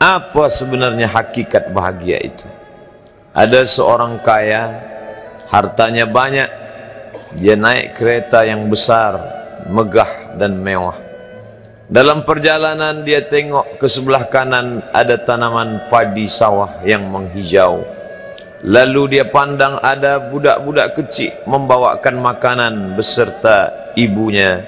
Apa sebenarnya hakikat bahagia itu? Ada seorang kaya, hartanya banyak, dia naik kereta yang besar, megah dan mewah. Dalam perjalanan dia tengok ke sebelah kanan ada tanaman padi sawah yang menghijau. Lalu dia pandang ada budak-budak kecil membawakan makanan beserta ibunya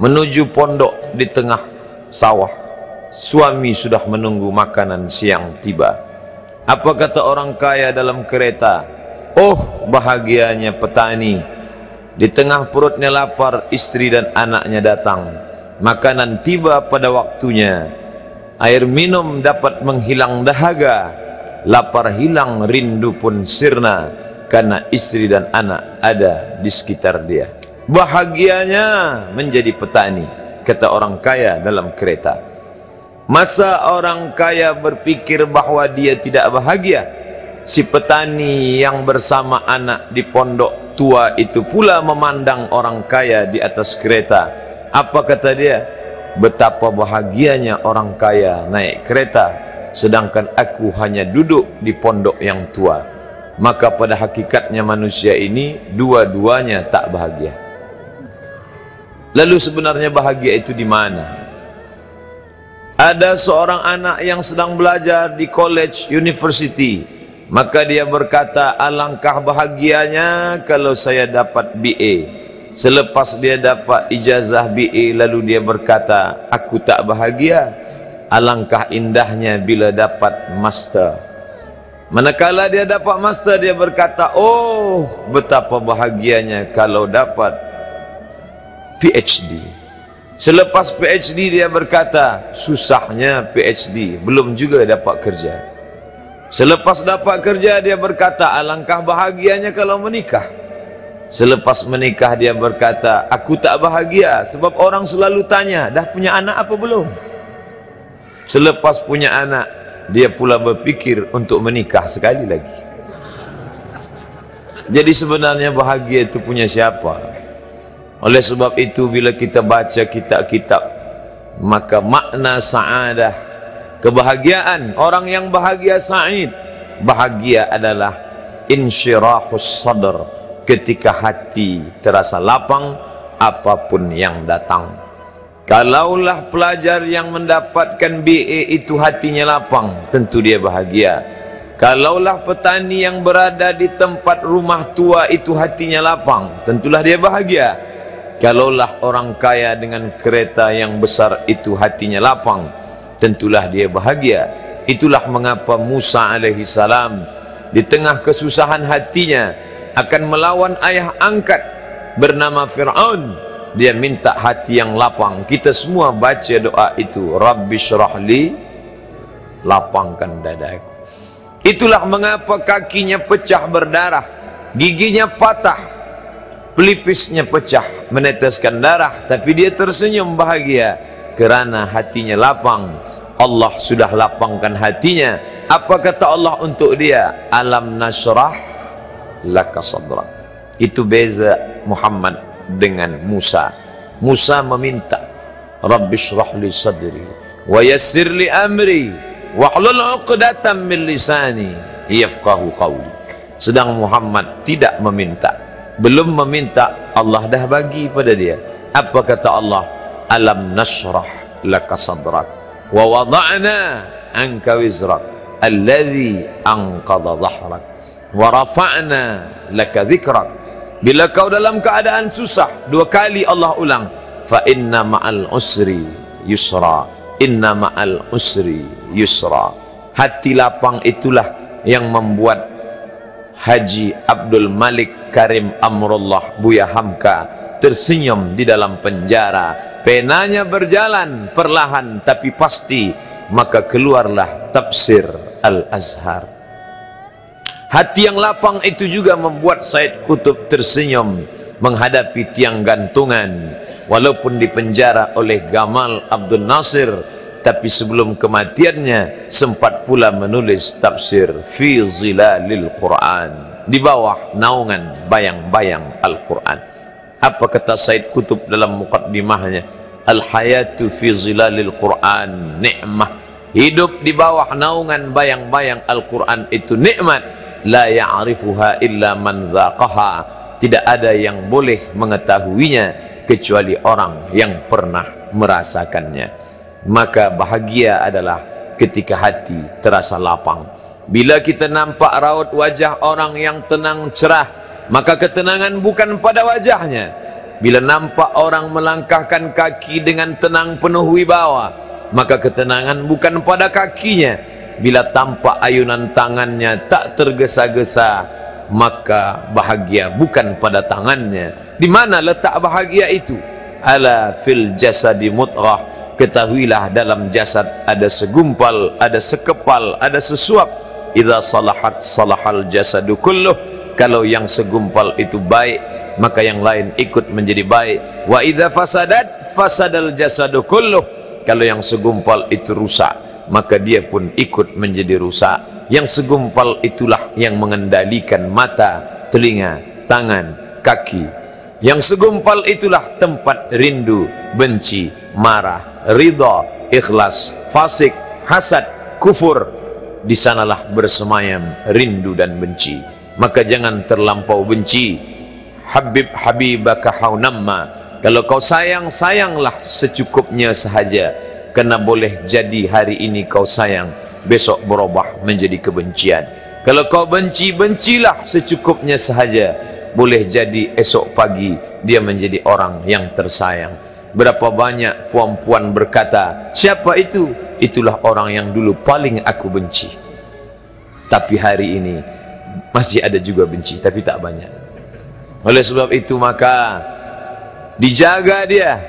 menuju pondok di tengah sawah. Suami sudah menunggu makanan siang tiba. Apa kata orang kaya dalam kereta? Oh, bahagianya petani. Di tengah perutnya lapar, istri dan anaknya datang. Makanan tiba pada waktunya. Air minum dapat menghilang dahaga. Lapar hilang, rindu pun sirna. Karena istri dan anak ada di sekitar dia. Bahagianya menjadi petani, kata orang kaya dalam kereta. Masa orang kaya berpikir bahwa dia tidak bahagia? Si petani yang bersama anak di pondok tua itu pula memandang orang kaya di atas kereta. Apa kata dia? Betapa bahagianya orang kaya naik kereta, sedangkan aku hanya duduk di pondok yang tua. Maka pada hakikatnya manusia ini dua-duanya tak bahagia. Lalu sebenarnya bahagia itu di mana? Ada seorang anak yang sedang belajar di college, university. Maka dia berkata, alangkah bahagianya kalau saya dapat BA. Selepas dia dapat ijazah BA, lalu dia berkata, aku tak bahagia. Alangkah indahnya bila dapat master. Manakala dia dapat master, dia berkata, oh, betapa bahagianya kalau dapat PhD. Selepas PhD dia berkata, susahnya PhD, belum juga dapat kerja. Selepas dapat kerja dia berkata, alangkah bahagianya kalau menikah. Selepas menikah dia berkata, aku tak bahagia sebab orang selalu tanya, dah punya anak apa belum? Selepas punya anak, dia pula berpikir untuk menikah sekali lagi. Jadi sebenarnya bahagia itu punya siapa? Oleh sebab itu bila kita baca kitab-kitab, maka makna sa'adah, kebahagiaan, orang yang bahagia sa'id, bahagia adalah insyirahus sadr, ketika hati terasa lapang apapun yang datang. Kalaulah pelajar yang mendapatkan BA itu hatinya lapang, tentu dia bahagia. Kalaulah petani yang berada di tempat rumah tua itu hatinya lapang, tentulah dia bahagia. Kalaulah orang kaya dengan kereta yang besar itu hatinya lapang, tentulah dia bahagia. Itulah mengapa Musa alaihi salam di tengah kesusahan hatinya akan melawan ayah angkat bernama Fir'aun. Dia minta hati yang lapang. Kita semua baca doa itu, Rabbi syrahli, lapangkan dadaku. Itulah mengapa kakinya pecah berdarah, giginya patah, pelipisnya pecah, meneteskan darah, tapi dia tersenyum bahagia kerana hatinya lapang. Allah sudah lapangkan hatinya. Apa kata Allah untuk dia? Alam nasrah laka sadrak. Itu beza Muhammad dengan Musa. Musa meminta, Rabbi syrah li sadri wa yassir li amri wahlul 'uqdatam min lisani yafqahu qawli. Sedang Muhammad tidak meminta. Belum meminta, Allah dah bagi pada dia. Apa kata Allah? Alam nasrah laka sadrak wa wada'na anka wizrak alladhi anqadha dhahrak wa rafa'na laka dhikrak. Bila kau dalam keadaan susah, dua kali Allah ulang, fa inna ma'al usri yusra, inna ma'al usri yusra. Hati lapang itulah yang membuat Haji Abdul Malik Karim Amrullah Buya Hamka tersenyum di dalam penjara. Penanya berjalan perlahan tapi pasti, maka keluarlah tafsir Al-Azhar. Hati yang lapang itu juga membuat Said Qutb tersenyum menghadapi tiang gantungan. Walaupun dipenjara oleh Gamal Abdul Nasir, tapi sebelum kematiannya sempat pula menulis tafsir fi zilalil Quran, di bawah naungan bayang-bayang Al-Quran. Apa kata Said Qutb dalam muqaddimahnya? Al-hayatu fi zilalil Quran ni'mah hidup di bawah naungan bayang-bayang Al-Quran itu nikmat. La ya'rifuha illa man zaqaha, tidak ada yang boleh mengetahuinya kecuali orang yang pernah merasakannya. Maka bahagia adalah ketika hati terasa lapang. Bila kita nampak raut wajah orang yang tenang cerah, maka ketenangan bukan pada wajahnya. Bila nampak orang melangkahkan kaki dengan tenang penuh wibawa, maka ketenangan bukan pada kakinya. Bila tampak ayunan tangannya tak tergesa-gesa, maka bahagia bukan pada tangannya. Di mana letak bahagia itu? Ala fil jasadi mudghah, ketahuilah dalam jasad ada segumpal, ada sekepal, ada sesuap. Idza salahat salahal jasadu kulluh, kalau yang segumpal itu baik, maka yang lain ikut menjadi baik. Wa idza fasadat fasadal jasadu kulluh, kalau yang segumpal itu rusak, maka dia pun ikut menjadi rusak. Yang segumpal itulah yang mengendalikan mata, telinga, tangan, kaki. Yang segumpal itulah tempat rindu, benci, marah, ridha, ikhlas, fasik, hasad, kufur. Di sanalah bersemayam rindu dan benci. Maka jangan terlampau benci. Habib habibaka haunamma, kalau kau sayang, sayanglah secukupnya sahaja. Karena boleh jadi hari ini kau sayang, besok berubah menjadi kebencian. Kalau kau benci, bencilah secukupnya sahaja. Boleh jadi esok pagi dia menjadi orang yang tersayang. Berapa banyak puan-puan berkata, siapa itu? Itulah orang yang dulu paling aku benci. Tapi hari ini masih ada juga benci, tapi tak banyak. Oleh sebab itu maka dijaga dia.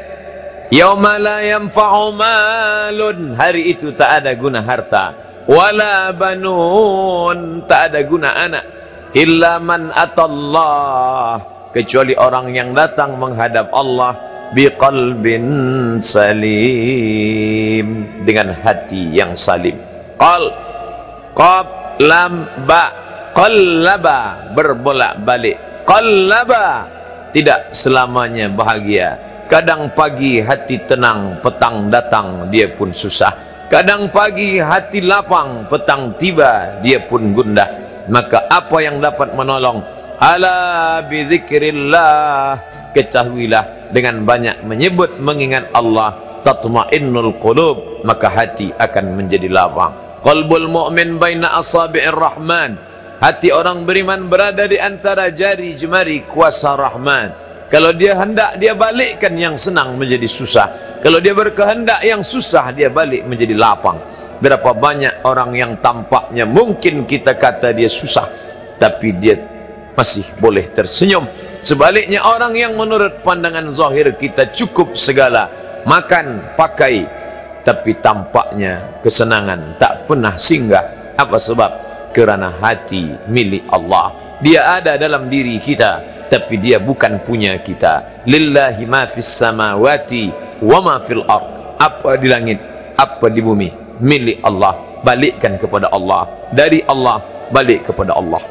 Yauma la yanfa'u malun, hari itu tak ada guna harta, wala banun, tak ada guna anak, illa man atallah, kecuali orang yang datang menghadap Allah biqalbin salim, dengan hati yang salim. Qaf lam ba, qallaba, berbolak-balik. Qallaba, tidak selamanya bahagia. Kadang pagi hati tenang, petang datang dia pun susah. Kadang pagi hati lapang, petang tiba dia pun gundah. Maka apa yang dapat menolong? Ala bizikrillah, ketahuilah dengan banyak menyebut mengingat Allah, tatma'innul qulub, maka hati akan menjadi lapang. Qalbul mu'min baina asabi'ir rahman, hati orang beriman berada di antara jari jemari kuasa Rahman. Kalau dia hendak, dia balikkan yang senang menjadi susah. Kalau dia berkehendak yang susah, dia balik menjadi lapang. Berapa banyak orang yang tampaknya mungkin kita kata dia susah, tapi dia masih boleh tersenyum. Sebaliknya orang yang menurut pandangan zahir kita cukup segala, makan, pakai, tapi tampaknya kesenangan tak pernah singgah. Apa sebab? Kerana hati milik Allah. Dia ada dalam diri kita, tapi dia bukan punya kita. Lillahi ma fis samawati wa ma fil ard, apa di langit, apa di bumi, milik Allah. Balikkan kepada Allah, dari Allah balik kepada Allah.